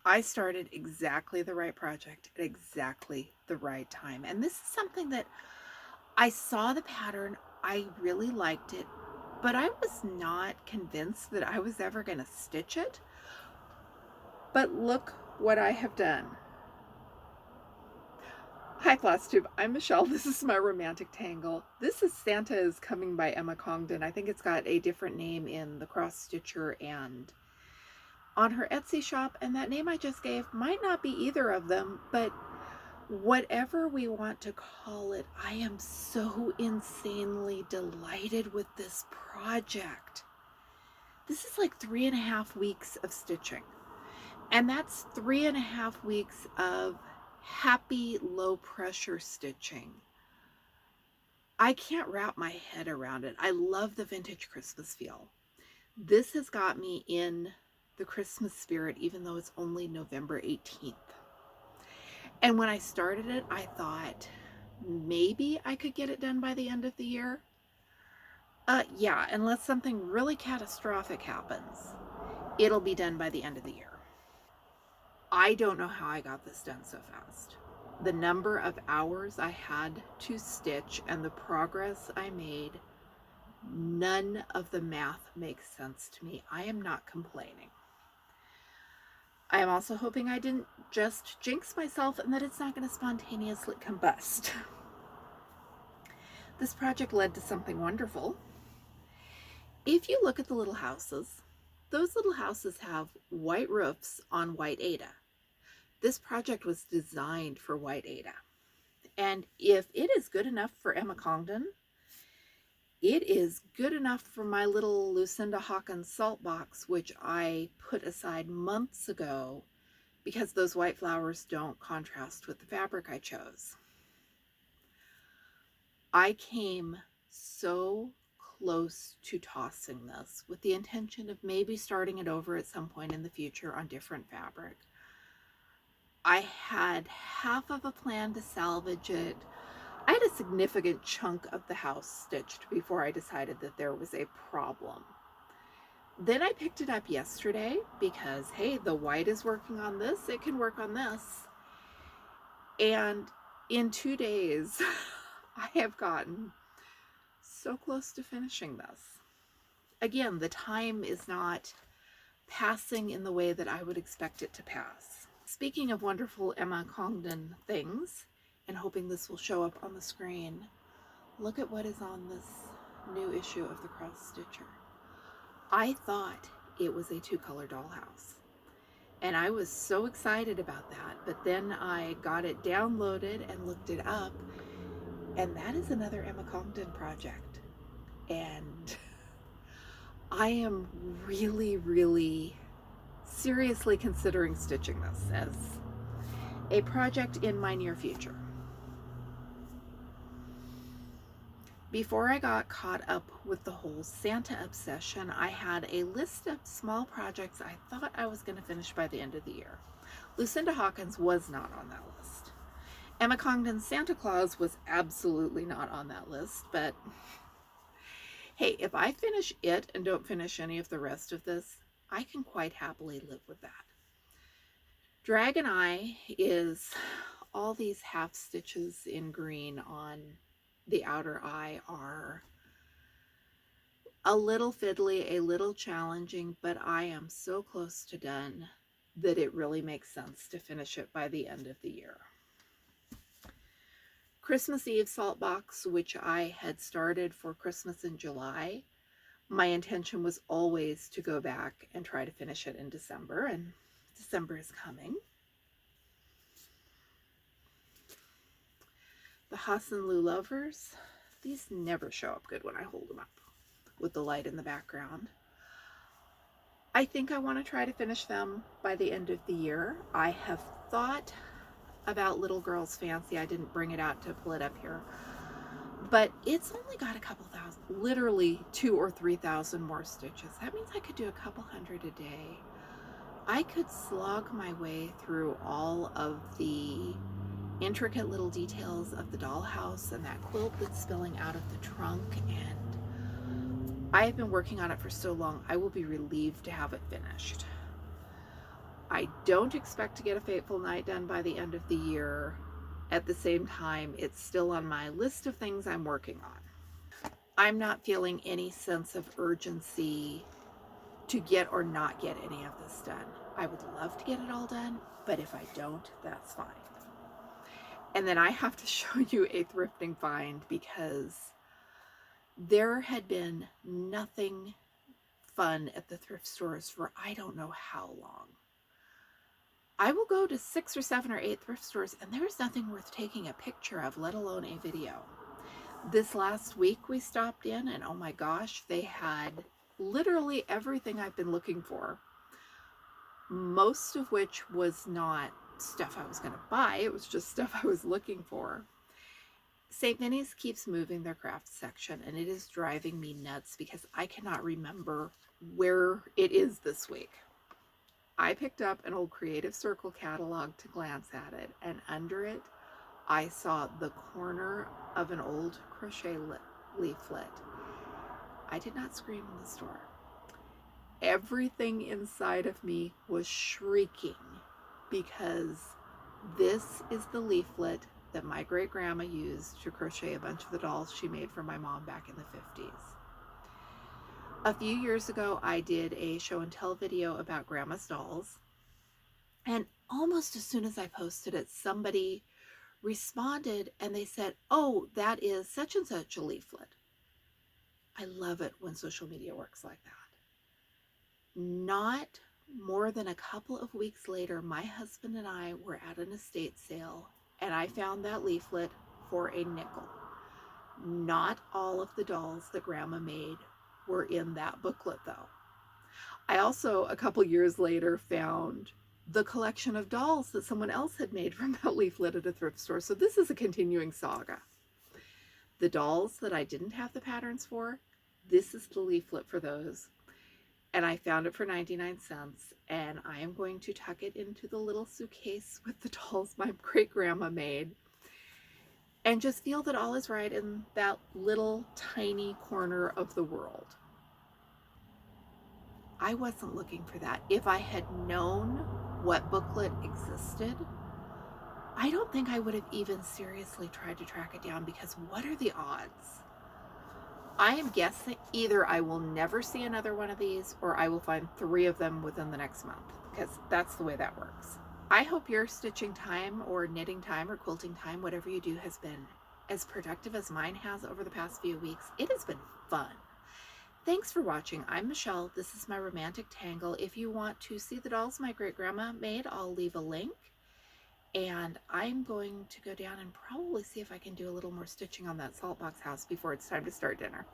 I started exactly the right project at exactly the right time. And this is something that I saw the pattern, I really liked it, but I was not convinced that I was ever going to stitch it. But look what I have done. Hi Flosstube, I'm Michelle. This is my romantic tangle. This is Santa is Coming by Emma Congdon. I think it's got a different name in the cross stitcher and on her Etsy shop, and that name I just gave might not be either of them, but whatever we want to call it, I am so insanely delighted with this project. This is like 3.5 weeks of stitching, and that's 3.5 weeks of happy low pressure stitching. I can't wrap my head around it. I love the vintage Christmas feel. This has got me in the Christmas spirit, even though it's only November 18th. And when I started it, I thought maybe I could get it done by the end of the year. Yeah, unless something really catastrophic happens, it'll be done by the end of the year. I don't know how I got this done so fast. The number of hours I had to stitch and the progress I made, none of the math makes sense to me. I am not complaining. I am also hoping I didn't just jinx myself and that it's not going to spontaneously combust. This project led to something wonderful. If you look at the little houses, those little houses have white roofs on white Aida. This project was designed for white Aida. And if it is good enough for Emma Congdon, it is good enough for my little Lucinda Hawkins salt box, which I put aside months ago because those white flowers don't contrast with the fabric I chose. I came so close to tossing this with the intention of maybe starting it over at some point in the future on different fabric. I had half of a plan to salvage it. I had a significant chunk of the house stitched before I decided that there was a problem. Then I picked it up yesterday because, hey, the white is working on this, it can work on this. And in 2 days, I have gotten so close to finishing this. Again, the time is not passing in the way that I would expect it to pass. Speaking of wonderful Emma Congdon things, and hoping this will show up on the screen, look at what is on this new issue of the cross stitcher. I thought it was a 2-color dollhouse, and I was so excited about that, but then I got it downloaded and looked it up, and that is another Emma Congdon project. And I am really seriously considering stitching this as a project in my near future. Before I got caught up with the whole Santa obsession, I had a list of small projects I thought I was going to finish by the end of the year. Lucinda Hawkins was not on that list. Emma Congdon's Santa Claus was absolutely not on that list, but hey, if I finish it and don't finish any of the rest of this, I can quite happily live with that. Dragon Eye is all these half stitches in green on the outer eye are a little fiddly, a little challenging, but I am so close to done that it really makes sense to finish it by the end of the year. Christmas Eve salt box, which I had started for Christmas in July, my intention was always to go back and try to finish it in December, and December is coming. The Haas and Lou lovers, these never show up good when I hold them up with the light in the background. I think I want to try to finish them by the end of the year. I have thought about Little Girl's Fancy. I didn't bring it out to pull it up here, but it's only got a couple thousand, literally 2,000 or 3,000 more stitches. That means I could do a couple hundred a day. I could slog my way through all of the intricate little details of the dollhouse and that quilt that's spilling out of the trunk, and I have been working on it for so long, I will be relieved to have it finished. I don't expect to get a Fateful Night done by the end of the year. At the same time, it's still on my list of things I'm working on. I'm not feeling any sense of urgency to get or not get any of this done. I would love to get it all done, but if I don't, that's fine. And then I have to show you a thrifting find because there had been nothing fun at the thrift stores for I don't know how long. I will go to 6 or 7 or 8 thrift stores and there's nothing worth taking a picture of, let alone a video. This last week we stopped in and oh my gosh, they had literally everything I've been looking for. Most of which was not stuff I was going to buy, it was just stuff I was looking for. St. Vinny's keeps moving their craft section and it is driving me nuts because I cannot remember where it is this week. I picked up an old Creative Circle catalog to glance at it, and under it I saw the corner of an old crochet leaflet. I did not scream in the store. Everything inside of me was shrieking because this is the leaflet that my great-grandma used to crochet a bunch of the dolls she made for my mom back in the 50s. A few years ago, I did a show and tell video about Grandma's dolls, and almost as soon as I posted it, somebody responded and they said, oh, that is such and such a leaflet. I love it when social media works like that. Not more than a couple of weeks later, my husband and I were at an estate sale and I found that leaflet for a nickel. Not all of the dolls that Grandma made were in that booklet though. I also, a couple years later, found the collection of dolls that someone else had made from that leaflet at a thrift store. So this is a continuing saga. The dolls that I didn't have the patterns for, this is the leaflet for those. And I found it for 99 cents, and I am going to tuck it into the little suitcase with the dolls my great-grandma made and just feel that all is right in that little tiny corner of the world. I wasn't looking for that. If I had known what booklet existed, I don't think I would have even seriously tried to track it down because what are the odds? I am guessing either I will never see another one of these or I will find 3 of them within the next month because that's the way that works. I hope your stitching time or knitting time or quilting time, whatever you do, has been as productive as mine has over the past few weeks. It has been fun. Thanks for watching. I'm Michelle. This is my romantic tangle. If you want to see the dolls my great-grandma made, I'll leave a link. And I'm going to go down and probably see if I can do a little more stitching on that saltbox house before it's time to start dinner.